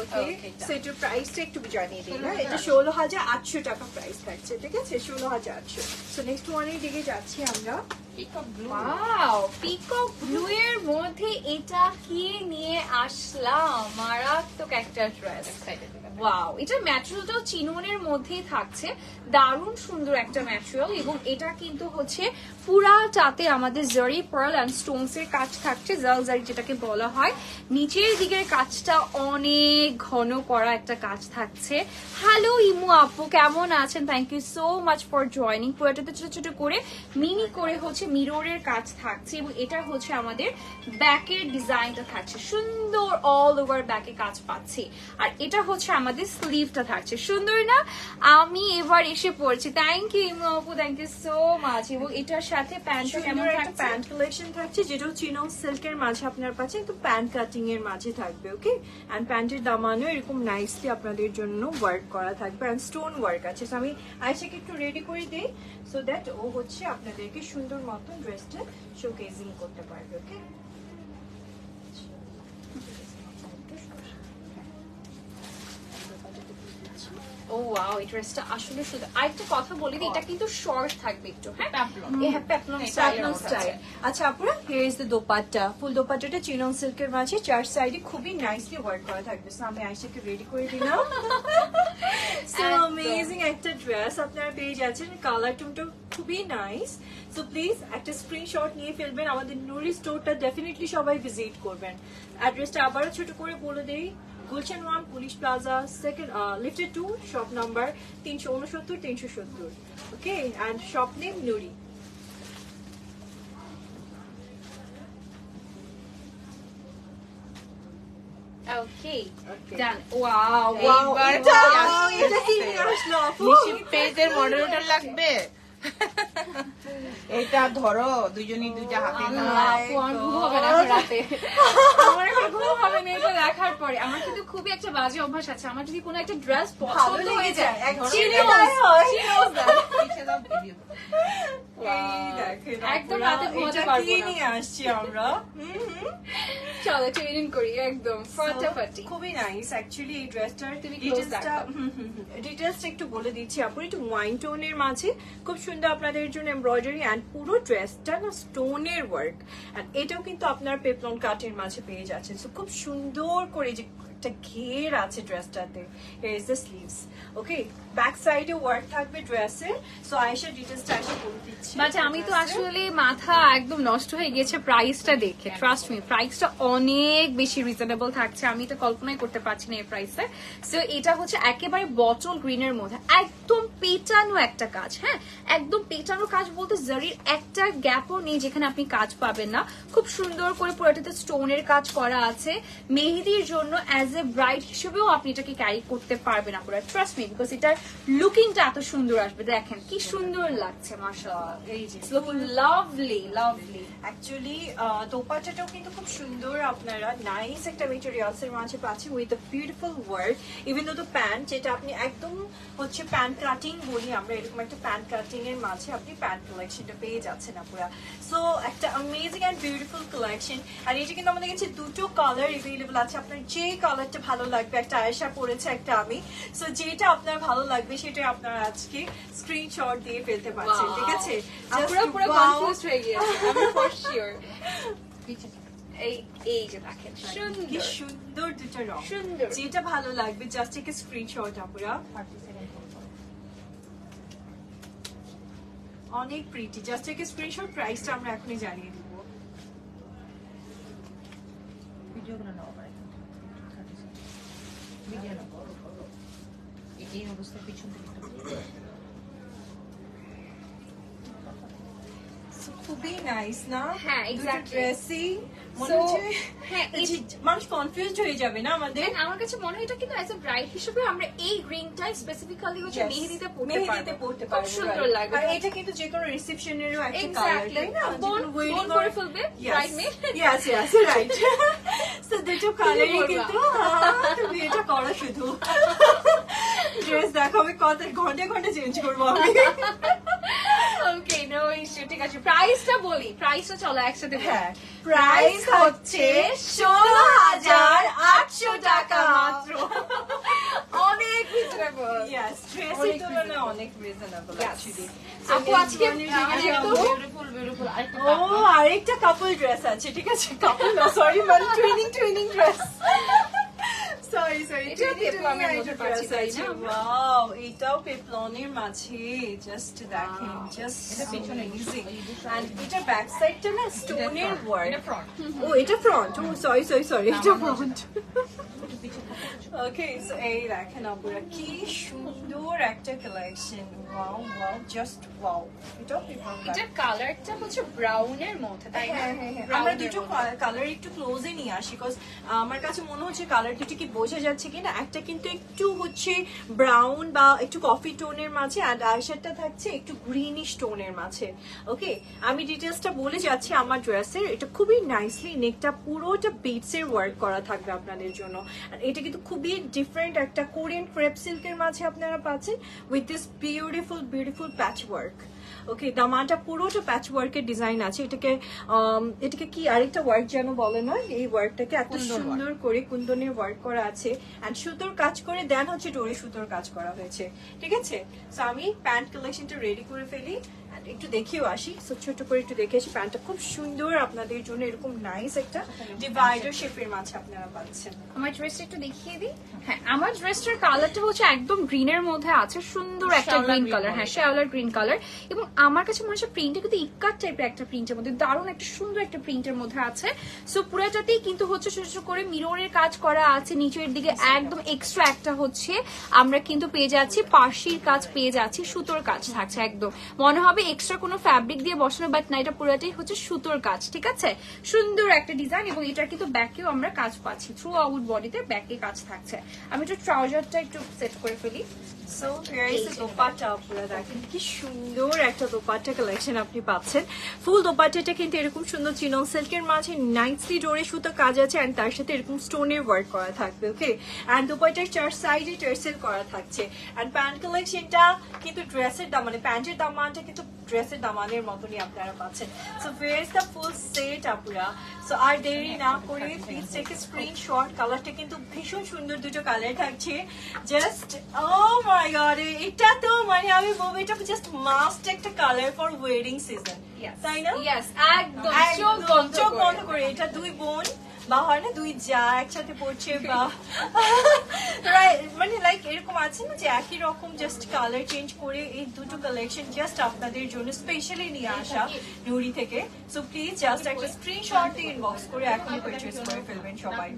ওকে, সো এটার প্রাইসটা একটু জানিয়ে দিই না। এটা 16,800 টাকা প্রাইস থাকছে, ঠিক আছে? 16,800। সো নেক্সট ওয়ানের দিকে যাচ্ছি আমরা। Peacock blue, wow, peacock blue এর মধ্যে এটা কি নিয়ে আসলাম, মারাত্মক একটা ড্রেস। ওয়াও, এটা ম্যাটেরিয়ালটাও চিননের মধ্যেই থাকছে, দারুণ সুন্দর একটা ম্যাটেরিয়াল। এবং এটা কিন্তু হচ্ছে পুরাটাতে আমাদের জারি পার্ল এন্ড স্টোনস এর কাজ থাকছে, জাল জারি যেটাকে বলা হয়। নিচের দিকের কাজটা অনেক ঘন করা একটা কাজ থাকছে। হ্যালো ইমু আপু, কেমন আছেন? Thank you so much for joining. পুরাটাতে ছোট ছোট করে মিনি করে হচ্ছে মিররের কাজ থাকছে। এবং এটা হচ্ছে আমাদের ব্যাকের ডিজাইনটা থাকছে, সুন্দর অল ওভার ব্যাকে কাজ পাচ্ছি। আর এটা হচ্ছে আমাদের স্লিভটা থাকছে, সুন্দর না? আমি এবার এসে পড়ছি। থ্যাংক ইউ ইমু আপু, থ্যাংক ইউ সো মাচ। এবং এটার সাথে প্যান্টটা কেমন সুন্দর একটা থাকছে? প্যান্ট কালেকশন থাকছে, যেটাও চিনন সিল্কের মাঝে আপনার পাচ্ছেন, তো প্যান্ট কাটিং এর মাঝে থাকবে। ওকে, এন্ড প্যান্টের দামানও এরকম নাইসলি আপনাদের জন্য ওয়ার্ক করা থাকবে, এন্ড স্টোন ওয়ার্ক আছে। সো আমি আয়শাকে একটু রেডি করে দেই, সো দ্যাট ও হচ্ছে আপনাদেরকে সুন্দর মতন ড্রেসটা শোকেজিং করতে পারবে। ওকে, ও ওয়াও, এই ড্রেসটা আসলে সুন্দর। আরেকটা কথা বলি দিই, এটা কিন্তু শর্ট থাকবে একটু, হ্যাঁ Peplum. পেপলম platinum style. আচ্ছা আপুরা, হিয়ার ইজ দ্য দোপাট্টা। ফুল দোপাট্টাটা চিনন সিল্কের মাঝে চার সাইডে খুবই নাইসলি ওয়ার্ক করা থাকবে। সো আমি আয়শাকে রেডি করে দিলাম। সো অ্যামেজিং একটা ড্রেস আপনারা পেয়ে যাচ্ছেন। কালার টোনটা খুবই নাইস। সো প্লিজ একটা স্ক্রিনশট নিয়ে ফেলবেন, আমাদের নুরি স্টোরটা ডেফিনেটলি সবাই ভিজিট করবেন। অ্যাড্রেসটা আবারও ছোট করে বলে দেই, Gulshan 1 police plaza, second lifted 2, shop number 369-370। Okay, and shop name Nuri. Okay Okay. Done. Wow এইবার এটা আসছে। কি নিয়ে আসলো আপু? নিশি পেজের মডারেটর লাগবে। এটা ধরো, দুজনই দুইটা হাতে নাও। আল্লাহ, আপু, আমার ঘুম হবে না এখন রাতে। আমার এখন ঘুম হবে না এটা দেখার পরে। আমার কিন্তু খুবই একটা বাজে অভ্যাস আছে, আমার যদি কোনো একটা ড্রেস ভালো পছন্দ লেগে হয়ে যায়, যায়, একদম she লেগে knows, হয়। she knows that. পিছে দাও, ভিডিও। এই দেখেন একদম আপুরা, রাতে ঘুমাতে এটা পারবো কি না। নিয়ে আসছি আমরা। চলো ট্রেনিং করি একদম ফাটাফাটি। খুবই নাইস অ্যাকচুয়ালি এই ড্রেসটার তুমি close দেখো। ডিটেলসটা একটু বলে দিচ্ছি আপু। একটু ওয়াইন টোনের মাঝে খুব সুন্দর আপনাদের জন্য এমব্রয়ডারি, অ্যান্ড পুরো ড্রেসটা না স্টোনের ওয়ার্ক, অ্যান্ড এটাও কিন্তু আপনার পেপলন কাটের মাঝে পেয়ে যাচ্ছে। সো খুব সুন্দর করে যে একটা ঘের আছে ড্রেসটাতে। Here is the sleeves. Okay, back সাইডে ওয়ার্ক থাকবে ড্রেসের। সো আয়েশা ডিটেলসটা আয়েশা বলে দিচ্ছি। বাট আমি তো আসলে মাথা একদম নষ্ট হয়ে গেছে প্রাইসটা দেখে। ট্রাস্ট মি, প্রাইসটা অনেক বেশি রিজনেবল থাকছে, আমি তো কল্পনাই করতে পারছি না এই প্রাইসে। সো এটা হচ্ছে একেবারে বটল গ্রিনের মধ্যে একদম পেটানো একটা কাজ। হ্যাঁ, একদম পেটানো কাজ বলতে জারির একটা গ্যাপও নেই যেখানে আপনি কাজ পাবেন না। খুব সুন্দর করে পুরোটাতে স্টোনের কাজ করা আছে। মেহেদির জন্য অ্যাজ এ ব্রাইড হিসেবেও আপনি এটাকে ক্যারি করতে পারবেন আপনারা, ট্রাস্ট মি, বিকজ এটার লুকিংটা এত সুন্দর আসবে। দেখেন কি সুন্দর লাগছে, মাশাআল্লাহ, এই যে লুকিং লাভলি লাভলি। অ্যাকচুয়ালি দোপাট্টাটাও কিন্তু খুব সুন্দর, আপনারা নাইস একটা মেটেরিয়ালস এর মাঝে পাচ্ছেন with the beautiful work. Even though pant, যেটা আপনি একদম হচ্ছে প্যান্ট কাটিং বলি আমরা, এরকম একটা প্যান্ট কাটিং এর মাঝে আপনি প্যান্ট কালেকশনটা পেয়ে যাচ্ছেন আপুরা। সো একটা অ্যামেজিং অ্যান্ড বিউটিফুল কালেকশন। আর এটা কিন্তু আমাদের কাছে দুটো কালার এভেলেবল আছে, আপনার যে কালারটা ভালো লাগবে, একটা আয়েশা পরেছে, একটা আমি। সো যেটা আপনার ভালো লাগবে সেটা আপনারা আজকে স্ক্রিনশট দিয়ে ফেলতে পারছেন, ঠিক আছে? পুরো পুরো Just wow. কনফিউজড হয়ে গিয়েছি আমি ফর শিওর। পিছে যাও। এই যে দেখেন কি সুন্দর সুন্দর দুটো রং, সুন্দর। যেটা ভালো লাগবে জাস্ট একটা স্ক্রিনশট আপুরা। 30 সেকেন্ড হোল্ড করো। অনেক প্রিটি, জাস্ট একটা স্ক্রিনশট। প্রাইসটা আমরা এখনই জানিয়ে দিব। ভিডিওগুলো নাও আবার এখান থেকে। 30 সেকেন্ড। ভিডিও নাও। এই অবস্থায় পিছন থেকে একটু So, খুবই নাইস না? হ্যাঁ, exactly. ড্রেসই মনে So, হচ্ছে হ্যাঁ, মানুষ কনফিউজড হয়ে যাবে না আমাদের। And আমার কাছে মনে হয় এটা কিন্তু অ্যাজ এ ব্রাইড হিসেবে আমরা এই গ্রিনটা স্পেসিফিক্যালি হচ্ছে Yes. মেহেদিতে পড়তে মেহেদিতে পারবো, পড়তে খুব পারবো, সুন্দর right. লাগবে। আর এটা কিন্তু যে কোনো রিসেপশনেরও একটা কালার, Exactly. তাই না? বোন যেকোনো wedding করে or- ফেলবে Yes. bridesmaid। Yes, yes, right. So, দুটো কালারই বলবা? কিন্তু তুমি এটা করো শুধু। ড্রেস দেখো, আমি কত ঘন্টা ঘন্টা চেঞ্জ করবো আমি। ওকে, নো ইস্যু, ঠিক আছে। প্রাইসটা বলি, প্রাইসটা চলো একসাথে বলি। হ্যাঁ, প্রাইস হচ্ছে 16,800 টাকা মাত্র। অনেক রিজনেবল। Yes, ড্রেসের তুলনায় অনেক রিজনেবল Yes. অ্যাকচুয়ালি। আপু আজকে একদম বিউটিফুল বিউটিফুল। আরেকটা ও, আরেকটা কাপল ড্রেস আছে, ঠিক আছে? কাপল না, সরি, মানে টুইনিং ড্রেস। সরি এটাও পেপলনের মধ্যে পাচ্ছি, তাই না? ওয়াও, এটাও পেপলনের মাঝে, জাস্ট দেখেন, জাস্ট এটা পিছনে amazing. And এটা ব্যাক সাইডটা না স্টোনের ওয়ার্ক। এটা ফ্রন্ট। ও, এটা ফ্রন্ট। ও, সরি, এটা ফ্রন্ট। ওকে, সো এই দেখেন আপুরা, কি সুন্দর একটা collection. Wow wow, just wow. এটাও পেপলন কাট। এটার কালারটা হচ্ছে ব্রাউনের মধ্যে, তাই না? হ্যাঁ, হ্যাঁ, হ্যাঁ। Brown আমরা এর দুটো মধ্যে। কালার একটু ক্লোজে নিয়ে আসি, বিকজ আমার কাছে মনে হচ্ছে কালার দুটো কি বোঝা যাচ্ছে কিনা। একটা কিন্তু একটু হচ্ছে ব্রাউন বা একটু কফি টোনের মাঝে, অ্যান্ড আইশ্যাডটা থাকছে একটু গ্রিনিশ টোনের মাঝে। ওকে, আমি ডিটেলসটা বলে যাচ্ছি আমার ড্রেসের। এটা খুবই নাইসলি নেকটা পুরোটা বিটস এর ওয়ার্ক করা থাকবে আপনাদের জন্য। আর এটা কিন্তু খুবই ডিফারেন্ট একটা কোরিয়ান ক্রেপ সিল্কের মাঝে আপনারা পাচ্ছেন with this beautiful patch work. Okay, দামানটা পুরোটা প্যাচ ওয়ার্কের ডিজাইন আছে। এটাকে কি আরেকটা ওয়ার্ক যেন বলে না, এই ওয়ার্কটাকে এত সুন্দর করে কুন্দনের ওয়ার্ক করা আছে, এন্ড সুতোর কাজ করে দেন হচ্ছে ডোরি সুতোর কাজ করা হয়েছে, ঠিক আছে? সো আমি প্যান্ট কালেকশনটা রেডি করে ফেলি। প্যান্ট একটু দেখিও আসি, সো ছোট করে একটু দেখে আসি। প্যান্টটা খুব সুন্দর আপনাদের জন্য, এরকম নাইস একটা ডিভাইডার শেপের মাঝে আপনারা পাচ্ছেন। আমার ড্রেসটা একটু দেখিয়ে দিই। হ্যাঁ, আমার ড্রেসটার কালারটা হচ্ছে একদম গ্রিনের মধ্যে আছে, সুন্দর একটা শ্যাওলা গ্রিন green কালার। হ্যাঁ, বলে। শ্যাওলার গ্রিন কালার। এবং আমার কাছে মনে হচ্ছে প্রিন্টটা কিন্তু ইক্কার টাইপের একটা প্রিন্টের মধ্যে, দারুণ একটা সুন্দর একটা প্রিন্টের মধ্যে আছে। সো পুরোটাতেই কিন্তু হচ্ছে ছোট ছোট করে মিররের কাজ করা আছে, নিচের দিকে একদম এক্সট্রা একটা হচ্ছে আমরা কিন্তু পেয়ে যাচ্ছি পার্সির কাজ, পেয়ে যাচ্ছি সুতোর কাজ থাকছে। একদম মনে হবে এক্সট্রা কোনো ফ্যাব্রিক দিয়ে বসানো, বাট না, এটা পুরোটাই হচ্ছে সুতোর কাজ। ঠিক আছে, সুন্দর একটা ডিজাইন। এবং এটার কিন্তু ব্যাকেও আমরা কাজ পাচ্ছি, থ্রু আউট বডিতে ব্যাকে কাজ থাকছে। আমি একটু ট্রাউজারটা একটু সেট করে ফেলি। So here is the dupatta. আপনারা দেখেন কি সুন্দর একটা দোপাট্টা কালেকশন আপনি পাচ্ছেন। ফুল দোপাট্টাটা কিন্তু এরকম সুন্দর চিনন সিল্কের মাঝে নাইসলি ডোরে সুতো কাজ আছে, এন্ড তার সাথে এরকম স্টোনের ওয়ার্ক করা থাকবে। ওকে, এন্ড দোপাট্টার চার সাইডে টার্সেল করা থাকছে। এন্ড প্যান্ট কালেকশনটা কিন্তু ড্রেসের দাম, মানে প্যান্টের দামানটা কিন্তু ড্রেসের দামানের মতনই আপনারা পাচ্ছেন। So here is the full set আপুরা। সো আর দেরি না করে প্লিজ টেক এ স্ক্রিনশট। কালারটা কিন্তু ভীষণ সুন্দর, দুটো কালার থাকছে। জাস্ট ও মাই গড, এটা তো মানে আমি বলবো এটা জাস্ট মাস্ট একটা কালার ফর ওয়েডিং সিজন, তাই না? ইয়েস, একদম একদম চোখ বন্ধ করে। এটা দুই বোন বা হয় না দুই যা একসাথে পড়ছে, বা মানে লাইক এরকম আছে না যে একই রকম জাস্ট কালার চেঞ্জ করে। এই দুটো কালেকশন জাস্ট আপনাদের জন্য স্পেশালি নিয়ে আসা নুরি থেকে। সো প্লিজ জাস্ট একটা স্ক্রিনশট দিয়ে ইনবক্স করে এখনই পারচেজ করে ফেলবেন সবাই।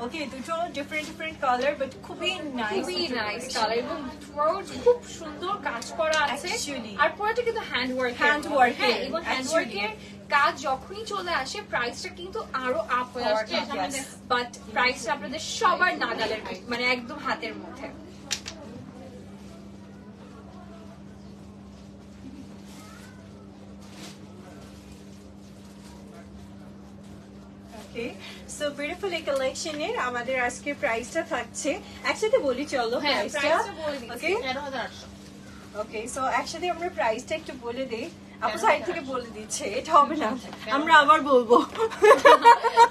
ওকে, দুটো ডিফারেন্ট ডিফারেন্ট কালার, বাট খুবই নাইস, খুবই নাইস কালার এবং throughout খুব সুন্দর কাজ করা আছে। Actually. আর পুরোটা কিন্তু হ্যান্ড ওয়ার্ক, Handwork এর, এবং হ্যান্ড ওয়ার্কের কাজ যখনই চলে আসে প্রাইসটা কিন্তু আরো আপ হয়ে আসছে। Yes. বাট প্রাইসটা আপনাদের সবার নাগালের, মানে একদম হাতের মধ্যে। ওকে, সো বিউটিফুল এই কালেকশনের আমাদের আজকের প্রাইসটা থাকছে, একসাথে বলি চলো হ্যাঁ, প্রাইসটা। প্রাইসটা বলে দিচ্ছি। ওকে 13,800। ওকে, সো একসাথে আমরা প্রাইসটা একটু বলে দেই। আপু সাইড থেকে বলে দিচ্ছে, এটা হবে না, আমরা আবার বলবো।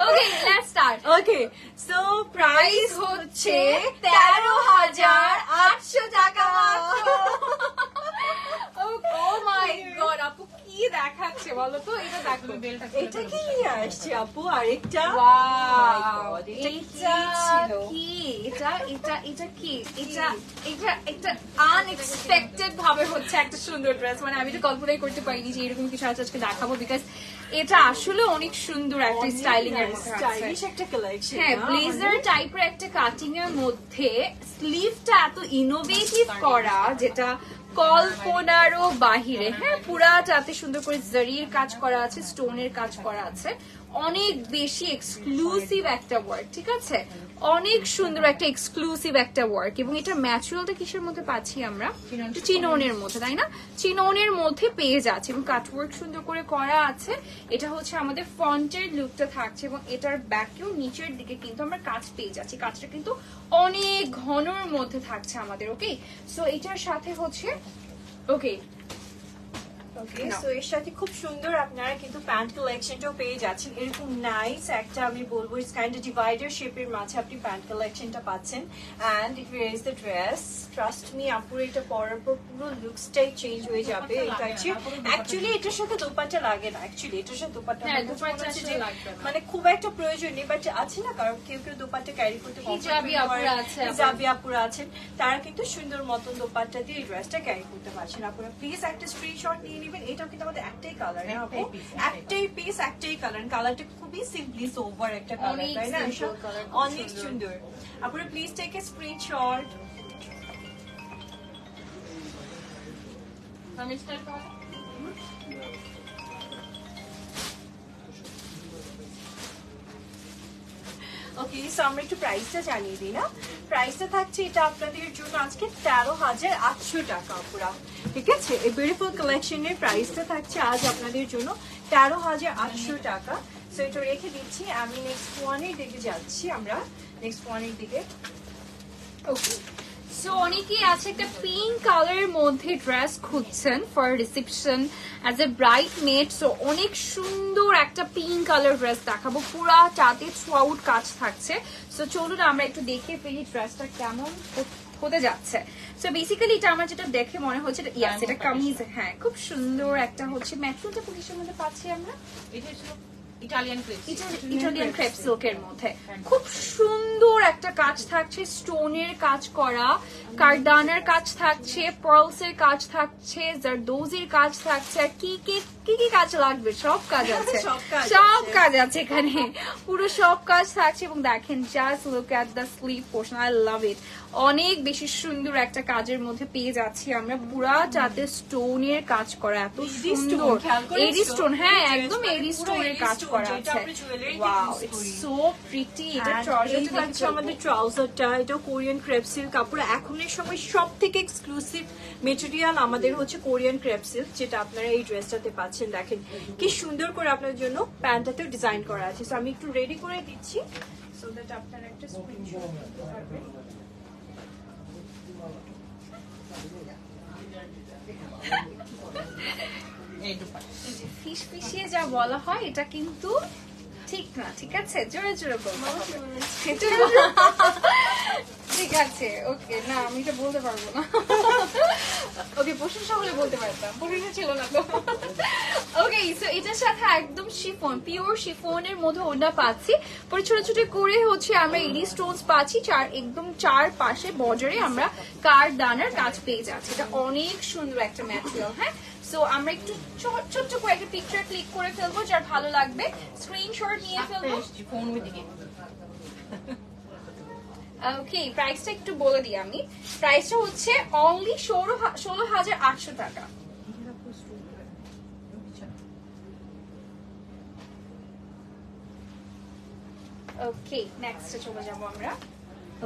Okay, let's start. Okay, so price হচ্ছে 13,800 টাকা। ও মাই গড, আপু কি দেখাচ্ছে বলো তো? এটা দেখো, তুমি বেলটা এটা কি নিয়ে আসছে আপু? আরেকটা Wow, এটা কি এটা ছিল? কি? এটা কি? এটা একটা আনএক্সপেক্টেড ভাবে হচ্ছে একটা সুন্দর ড্রেস, মানে আমি তো কল্পনাই করতে পারিনি যে এরকম কিছু আজকে দেখাবো, বিকজ এটা আসলে অনেক সুন্দর একটা স্টাইলিং এর মধ্যে আছে। স্টাইলিশ একটা কালেকশন। হ্যাঁ, ব্লেজার টাইপের একটা কাটিং এর মধ্যে স্লিভটা এত ইনোভেটিভ করা, যেটা কল্পনারও বাহিরে। হ্যাঁ, পুরাটাতে সুন্দর করে জরির কাজ করা আছে, স্টোনের কাজ করা আছে, অনেক বেশি এক্সক্লুসিভ একটা ওয়ার্ক। ঠিক আছে, অনেক সুন্দর একটা এক্সক্লুসিভ একটা ওয়ার্ক। এবং এটা ম্যাচুয়ালটা কিসের মধ্যে পাচ্ছি আমরা? চিনোনের মধ্যে, তাই না? চিনোনের মধ্যে পেয়ে যাচ্ছে এবং কাটওয়ার্ক সুন্দর করে করা আছে। এটা হচ্ছে আমাদের ফ্রন্টের লুকটা থাকছে এবং এটার ব্যাকেও নিচের দিকে কিন্তু আমরা কাজ পেয়ে যাচ্ছি। কাজটা কিন্তু অনেক ঘনর মধ্যে থাকছে আমাদের। ওকে, সো এটার সাথে হচ্ছে ওকে ওকে, সো এর সাথে খুব সুন্দর আপনারা কিন্তু প্যান্ট কালেকশনটাও পেয়ে যাচ্ছেন। এরকম নাইস একটা আমি বলবো ইটস কাইন্ড অফ ডিভাইডার শেপের মাঝে আপনি প্যান্ট কালেকশনটা পাচ্ছেন। And here is the dress. Trust me আপুর এটা পরার পর পুরো লুকসটাই চেঞ্জ হয়ে যাবে। এটা হচ্ছে অ্যাকচুয়ালি এটার সাথে দোপাট্টা লাগে না, অ্যাকচুয়ালি এটার সাথে দোপাট্টা হ্যাঁ, আমার কাছে দোপাট্টা মনে হচ্ছে যে আসলে লাগবে না। মানে খুব একটা প্রয়োজন নেই, বাট আছে না কারণ কেউ কেউ দোপাট্টা ক্যারি করতে হিজাবি আপুরা আছে, হিজাবি আপুরা আছেন, তারা কিন্তু সুন্দর মতন দোপাট্টা দিয়ে এই ড্রেসটা ক্যারি করতে পারছেন। আপনারা প্লিজ একটা স্ক্রিনশট নিয়ে নেবেন। এটাও কিন্তু আমাদের একটাই কালার, না আপু? একটাই পিস, একটাই কালার। কালারটা খুবই সিম্পলি সোভার একটা কালার, অনেক তাই না? simple color, খুব অনেক সুন্দর। সুন্দর। আপনারা প্লিজ টেক এ স্ক্রিনশট। আমি স্টার্ট করব। ওকে, সো আমরা একটু প্রাইসটা জানিয়ে দিই না। প্রাইসটা থাকছে এটা আপনাদের জন্য আজকে 13,800 টাকা পুরা। ঠিক আছে, এই বিউটিফুল কালেকশনের প্রাইসটা থাকছে আজ আপনাদের জন্য 13,800 টাকা। সো এটা রেখে দিচ্ছি, আমি নেক্সট ওয়ানের দিকে যাচ্ছি। আমরা নেক্সট ওয়ানের দিকে। ওকে, সো অনেকেই আছে একটা পিঙ্ক কালারের মধ্যে ড্রেস খুঁজছেন for reception as a bright made. So অনেক সুন্দর একটা পিঙ্ক কালার ড্রেস দেখাবো, পুরাটাতে থ্রু আউট কাজ থাকছে। সো চলুন আমরা একটু দেখে ফেলি ড্রেসটা কেমন। হতে যাচ্ছে। সো বেসিক্যালি এটা আমার যেটা দেখে মনে হচ্ছে ইয়াস এটা কামিজ, হ্যাঁ খুব সুন্দর একটা হচ্ছে ম্যাটেরিয়ালটা পজিশনের মধ্যে পাচ্ছি আমরা এটা ছিল ইটালিয়ান ক্রেপ, ইটালিয়ান ক্রেপ সিল্কের মধ্যে খুব সুন্দর একটা কাজ থাকছে, স্টোনের কাজ করা, কারদানার কাজ থাকছে, পার্লস এর কাজ থাকছে, জারদোজির কাজ থাকছে, আর কি কি কি কি কাজ লাগবে সব কাজ আছে, সব কাজ আছে এখানে, পুরো সব কাজ থাকছে। এবং দেখেন just look at the sleeve portion, I love it. অনেক বেশি সুন্দর একটা কাজের মধ্যে পেয়ে যাচ্ছি আমরা, পুরা যাতে স্টোনের কাজ করা, এত সুন্দর এডি স্টোন, হ্যাঁ একদম এডি স্টোনের কাজ করা আছে। Wow it's so pretty. এটা ট্রাউজারটা আমাদের ট্রাউজারটা, এটা কোরিয়ান ক্রেপ সিল্ক কাপড়। এখনের সময় সব থেকে এক্সক্লুসিভ মেটেরিয়াল আমাদের হচ্ছে কোরিয়ান ক্রেপ সিল্ক, যেটা আপনারা এই ড্রেসটাতে পাচ্ছেন। দেখেন কি সুন্দর করে আপনার জন্য প্যান্টটাতেও ডিজাইন করা আছে। সো আমি একটু রেডি করে দিচ্ছি সো দ্যাট আপনারা একটা স্ক্রিনশট নিতে পারবেন। ফিশ ফিশিয়ে যা বলা হয় এটা কিন্তু ঠিক না, ঠিক আছে? জোরে জোরে বলবো, ঠিক আছে ওকে। না আমি এটা বলতে পারবো না, ওকে প্রশংসা হলে বলতে পারতাম, প্রশংসা ছিল না তো। ওকে সো এটার সাথে একদম শিফন, পিওর শিফনের মধ্যে ওটা পাচ্ছি, পরে ছোট ছোট করে হচ্ছে আমরা এডি স্টোনস পাচ্ছি, একদম চার পাশে বর্ডারে আমরা কারদানার কাজ পেয়ে যাচ্ছি। এটা অনেক সুন্দর একটা ম্যাটেরিয়াল। হ্যাঁ সো আমরা একটু ছোট্ট করে একটা পিকচার ক্লিক করে ফেলবো, যার ভালো লাগবে স্ক্রিনশট নিয়ে ফেলবো। ফোন দিকে ওকে প্রাইসটা একটু বলে দিই আমি, প্রাইসটা হচ্ছে অনলি 16,800 টাকা। ওকে নেক্সটে চলে যাবো আমরা।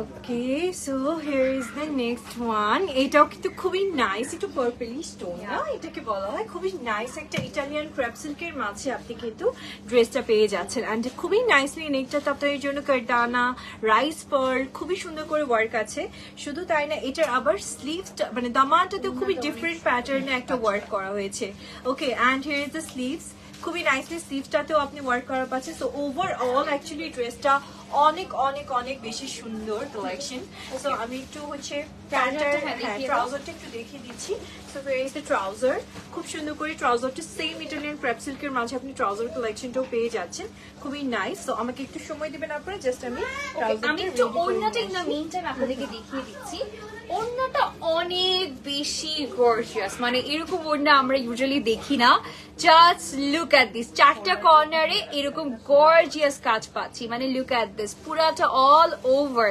Okay so here is the next one. এটাও কিন্তু খুবই নাইস, একটু পার্পলি স্টোন না এটাকে বলা হয়, খুবই নাইস একটা ইটালিয়ান ক্রেপ সিল্কের মাঝে আপনি কিন্তু ড্রেসটা পেয়ে যাচ্ছেন। অ্যান্ড খুবই নাইসলি নেকটাতে আপনার জন্য কারদানা, রাইস পার্ল খুবই সুন্দর করে ওয়ার্ক আছে। শুধু তাই না, এটার আবার স্লিভসটা মানে দামানটাতেও খুবই ডিফারেন্ট প্যাটার্নে একটা ওয়ার্ক করা হয়েছে। Okay and here is the sleeves, খুবই নাইসলি স্লিভসটাতেও আপনি ওয়ার্ক করা পাচ্ছেন। সো ওভারঅল অ্যাকচুয়ালি ড্রেসটা অনেক অনেক অনেক বেশি সুন্দর কালেকশন। সো আমি একটু হচ্ছে ট্রাউজারটা একটু দেখিয়ে দিচ্ছি। So here is the trouser, খুব সুন্দর করে ট্রাউজারটা সেম ইটালিয়ান ক্রেপ সিল্কের মাঝে আপনি ট্রাউজার কালেকশনটাও পেয়ে যাচ্ছেন, খুবই নাইস। সো আমাকে একটু সময় দিবেন আপনারা, জাস্ট আমি আমি একটু ওড়নাটা ইন দ্য মিন টাইম আপনাদেরকে দেখিয়ে দিচ্ছি। ওড়নাটা অনেক বেশি গর্জিয়াস, মানে এরকম ওড়না আমরা ইউজুয়ালি দেখি না। জাস্ট লুক এট দিস, চারটা কর্নারে এরকম গর্জিয়াস কাজ পাচ্ছি, মানে লুক এট দিস, পুরাটা অল ওভার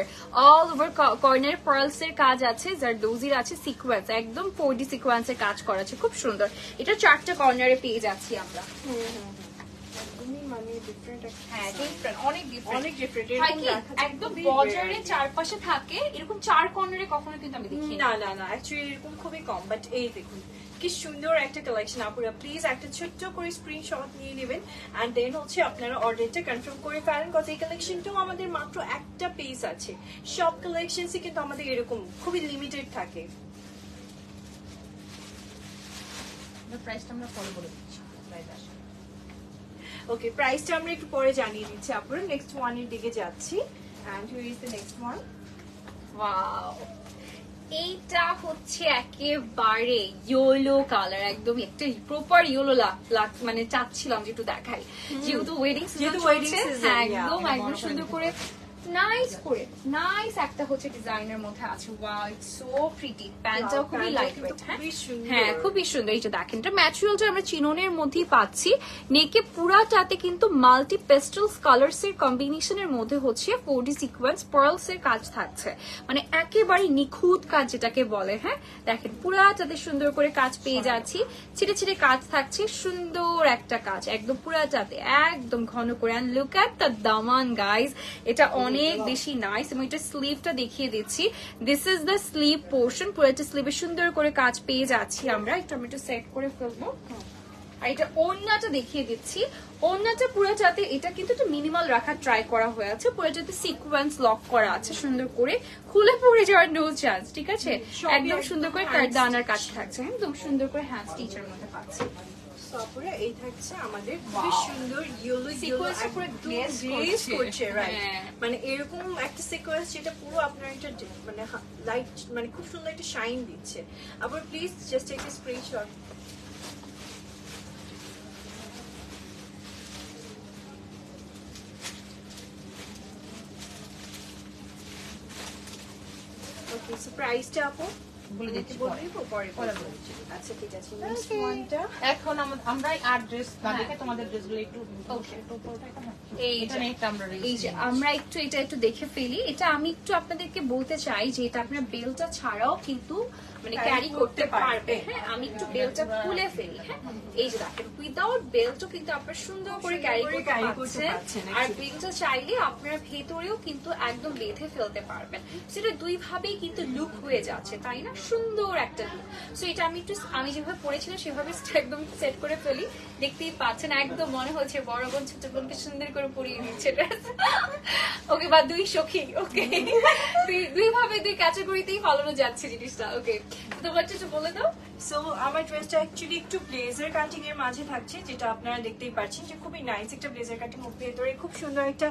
কর্নার পার্লস এর কাজ আছে, জারদোজির আছে, সিকোয়েন্স একদম 4D সিকোয়েন্সের কাজ করা আছে, খুব সুন্দর। এটা চারটা কর্নারে পেয়ে যাচ্ছি আমরা। হ্যাঁ অনেক ডিফারেন্ট, একদম বর্ডারের চারপাশে থাকে, এরকম চার কর্নারে কখনো কিন্তু আমি দেখি না। অ্যাকচুয়ালি এরকম খুবই কম, বাট এই দেখুন কি সুন্দর একটা কালেকশন। আপুরা প্লিজ একটা ছোট্ট করে স্ক্রিনশট নিয়ে নেবেন এন্ড দেন হচ্ছে আপনারা অর্ডারটা কনফার্ম করে ফেলেন, কজ এই কালেকশনটাও আমাদের মাত্র একটা পিস আছে। সব কালেকশনসই কিন্তু আমাদের এরকম খুবই লিমিটেড থাকে। প্রাইসটা আমরা পরে বলে দিচ্ছি। ওকে প্রাইসটা আমরা একটু পরে জানিয়ে দিচ্ছি আপুরা। নেক্সট ওয়ানের দিকে যাচ্ছি and here is the next one. Wow এইটা হচ্ছে একেবারে ইয়েলো কালার, একদম একটা প্রপার ইয়েলো মানে চাচ্ছিলাম যে একটু দেখাই, যেহেতু ওয়েডিং সিজন চলছে। একদম একদম সুন্দর করে নাইস একটা হচ্ছে ডিজাইনের মধ্যে আছে। ওয়াও ইটস সো প্রিটি, প্যান্টটাও খুবই লাইটওয়েট। হ্যাঁ খুবই সুন্দর। এই যে দেখেন এটা ম্যাটেরিয়ালটা আমরা চিননের মধ্যেই পাচ্ছি, নেকে পুরাটাতে কিন্তু মাল্টি পেস্টেলস কালারস এর কম্বিনেশনের মধ্যে হচ্ছে 4D সিকোয়েন্স পার্লস এর কাজ থাকছে, মানে একেবারে নিখুঁত কাজ যেটাকে বলে। হ্যাঁ দেখেন পুরাটাতে সুন্দর করে কাজ পেয়ে যাচ্ছি, ছিটে ছিটে কাজ থাকছে, সুন্দর একটা কাজ একদম পুরাটাতে একদম ঘন করে। And look at the Daman guys, এটা অনেক বেশি নাইস। এবং এটা স্লিভটা দেখিয়ে দিচ্ছি, this is the sleeve portion, পুরোটা স্লিভে সুন্দর করে কাজ পেয়ে যাচ্ছি আমরা। একটু আমি একটু সেট করে ফেলবো। আর এটা ওড়নাটা দেখিয়ে দিচ্ছি, ওড়নাটা পুরোটাতে এটা কিন্তু একটু মিনিমাল রাখার ট্রাই করা হয়েছে, পুরোটাতে সিকোয়েন্স লক করা আছে সুন্দর করে, খুলে পড়ে যাওয়ার নো চান্স, ঠিক আছে? একদম সুন্দর করে কারদানার কাজ থাকছে, একদম সুন্দর করে হ্যান্ড স্টিচের মধ্যে পাচ্ছি। সো সো আপুরা এই থাকছে আমাদের খুবই সুন্দর ইয়েলো Sequence টা পুরো glaze করছে রাইট হ্যাঁ। মানে এরকম একটা সিকোয়েন্স যেটা পুরো আপনার একটা মানে লাইট মানে খুব সুন্দর একটা শাইন দিচ্ছে। আবার প্লিজ জাস্ট একটা স্ক্রিনশট। ওকে সো প্রাইসটা আপু বলে দিচ্ছি বলে দিব পরে পরে বলবো। বলছি। আচ্ছা ঠিক আছে নেক্সট ওয়ানটা এখন আমরা আর ড্রেস না হ্যাঁ। দেখে তোমাদের ড্রেসগুলো একটু Okay. এই এই এটা যে- নিয়ে একটা আমরা এই যে আমরা এটা একটু দেখে ফেলি। এটা আমি একটু আপনাদেরকে বলতে চাই যে এটা আপনার বেলটা ছাড়াও কিন্তু মানে Carry ক্যারি করতে করতে পারবে। পারবে। হ্যাঁ আমি একটু বেলটা খুলে ফেলি। হ্যাঁ এই যে দেখেন উইদাউট বেল্টও কিন্তু আপনারা সুন্দর করে ক্যারি করে করতে carry করতে পারছেন। পারছেন, আর actually। বেলটা চাইলে আপনার ভেতরেও কিন্তু একদম বেঁধে ফেলতে পারবেন। সেটা দুই ভাবেই কিন্তু লুক হয়ে যাচ্ছে তাই না, সুন্দর একটা লুক। সো এটা আমি যেভাবে পরেছিলাম সেভাবে একদম সেট করে ফেলি। দেখতেই পাচ্ছেন একদম মনে হচ্ছে বড় বোন ছোট বোনকে সুন্দর করে পরিয়ে দিচ্ছে ড্রেস। ওকে বা দুই সখী ওকে দুই ভাবে দুই ক্যাটাগরিতেই ফলানো যাচ্ছে জিনিসটা। ওকে তোমার একটু বলে দাও। সো আমার ড্রেসটা অ্যাকচুয়ালি একটু ব্লেজার কাটিং এর মাঝে থাকছে, যেটা আপনারা দেখতেই পাচ্ছেন যে খুবই নাইস একটা ব্লেজার কাটিং। ভেতরে খুব সুন্দর একটা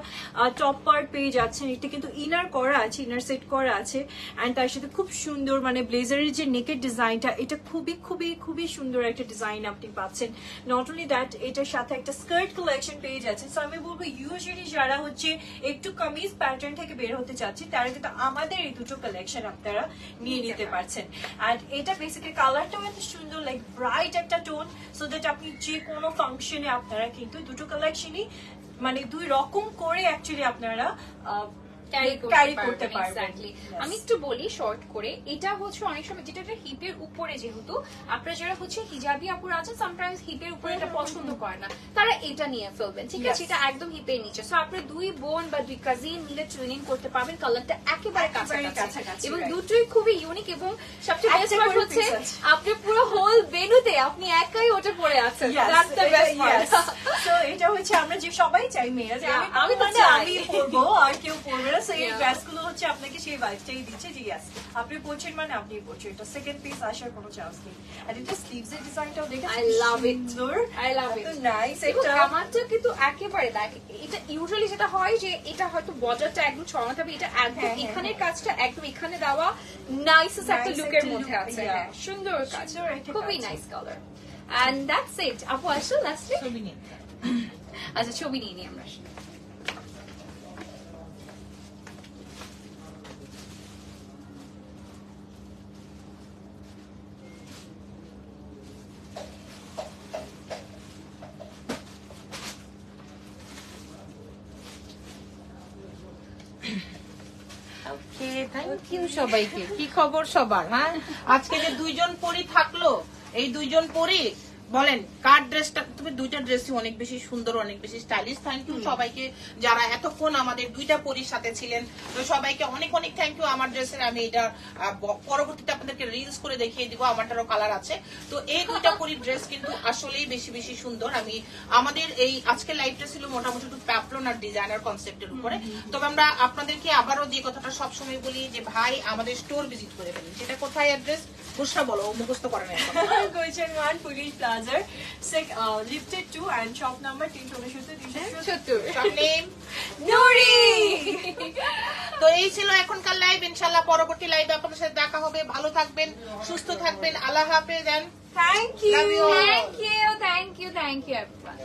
টপ পার্ট পেয়ে যাচ্ছেন। এটা কিন্তু ইনার করা আছে, ইনার সেট করা আছে অ্যান্ড তার সাথে খুব সুন্দর মানে ব্লেজারের যে নেকের ডিজাইনটা এটা খুবই খুবই খুবই সুন্দর একটা ডিজাইন আপনি পাচ্ছেন। নট অনলি দ্যাট এটার সাথে একটা স্কার্ট কালেকশন পেয়ে যাচ্ছেন। সো আমি বলবো ইউজুয়ালি যারা হচ্ছে একটু কামিজ প্যাটার্ন থেকে বের হতে চাচ্ছে তারা কিন্তু আমাদের এই দুটো কালেকশন আপনারা নিয়ে নিতে পারছেন। অ্যান্ড এটা বেসিক্যালি কালারটাও এত সুন্দর লাইক ব্রাইট একটা টোন, সো দ্যাট আপনি যে কোনো ফাংশনে আপনারা কিন্তু দুটো কালেকশনই মানে দুই রকম করে অ্যাকচুয়ালি আপনারা ক্যারি করতে করতে পারবেন পারবেন। এক্স্যাক্টলি। Yes. আমি একটু বলি শর্ট করে, এটা হচ্ছে অনেক সময় যেটা হিপের উপরে, যেহেতু আপনারা যারা হচ্ছে হিজাবি আপুরা আছেন সামটাইমস হিপের উপরে এটা পছন্দ করে না, তারা এটা নিয়ে ফেলবেন, ঠিক আছে? Yes. এটা একদম হিপের নিচে। সো আপনারা দুই বোন বা দুই কাজিন মিলে ট্রেনিং করতে পারবেন। কালারটা একেবারে কাছাকাছি কাছাকাছি, এবং right. দুটোই খুবই ইউনিক এবং সবচেয়ে বেস্ট একটা পার্ট করে হচ্ছে piece আছে। আপনি পুরো হোল ভেন্যুতে আপনি একাই ওটা পরে আছেন। Yes, that's the best yes. Part. So, এটা হচ্ছে আমরা যে সবাই চাই মেয়েরা যে Yeah, আমি আমি তো মানে চাই। আমি পরবো আর কেউ পরবে না। So, এই Yeah. ড্রেসগুলো হচ্ছে আপনাকে সেই ভাইবটাই দিচ্ছে যে yes আপনি পরছেন মানে আপনি পরছেন। এটা সেকেন্ড পিস আসার কোনো চান্স নেই। আর এটা স্লিভস এর ডিজাইনটাও দেখে I love it. I love it. Nice এবং এটা আমারটা কিন্তু একেবারে দেখ, এটা ইউজুয়ালি যেটা হয় যে এটা হয়তো বর্ডারটা একদম ছড়ানো থাকবে, এটা একদম হ্যাঁ, হ্যাঁ, এখানের কাজটা একদম এখানে দেওয়া নাইসেস্ট একটা Nice লুকের একটা মধ্যে look, আছে। yeah. হ্যাঁ, সুন্দর কাজ, সুন্দর একটা খুবই কাজ। Nice colour. And that's it. আপু আসো লাস্টে। ছবি নিয়ে আচ্ছা ছবি নিয়ে নিই আমরা। ওকে, থ্যাংক ইউ সবাইকে। কি খবর সবার? হ্যাঁ, আজকে যে দুইজন পরি থাকলো, এই দুইজন পরি বলেন কার ড্রেসটা, তুমি দুইটা ড্রেসই অনেক বেশি সুন্দর, অনেক বেশি স্টাইলিশ। থ্যাংক ইউ সবাইকে যারা এতক্ষণ আমাদের দুইটা পরির সাথে ছিলেন। তো সবাইকে অনেক অনেক থ্যাংক ইউ। আমার ড্রেসের আমি এটা পরবর্তীতে আপনাদেরকে রিলস করে দেখিয়ে দিব, আমারটারও কালার আছে। তো এই দুইটা পরির ড্রেস কিন্তু আসলেই বেশি বেশি সুন্দর। আমি আমাদের এই আজকের লাইভটা ছিল মোটামুটি একটু প্যাপলন আর ডিজাইনার কনসেপ্টের উপরে। তবে আমরা আপনাদেরকে আবারও যে কথাটা সবসময় বলি যে ভাই আমাদের স্টোর ভিজিট করে ফেলেন। সেটা কোথায় অ্যাড্রেস ঘোষণা বলো, ও মুখস্থ করে না এখন। Guilshan 1 Police Plaza, lifted 2 and shop number 367 Shop name? Nuri. তো এই ছিল এখনকার লাইভ। ইনশাল্লাহ পরবর্তী লাইভে আপনাদের সাথে দেখা হবে। ভালো থাকবেন, সুস্থ থাকবেন। আল্লাহ হাফেজ and Thank you. Love you all. Thank you, thank you, thank you everyone.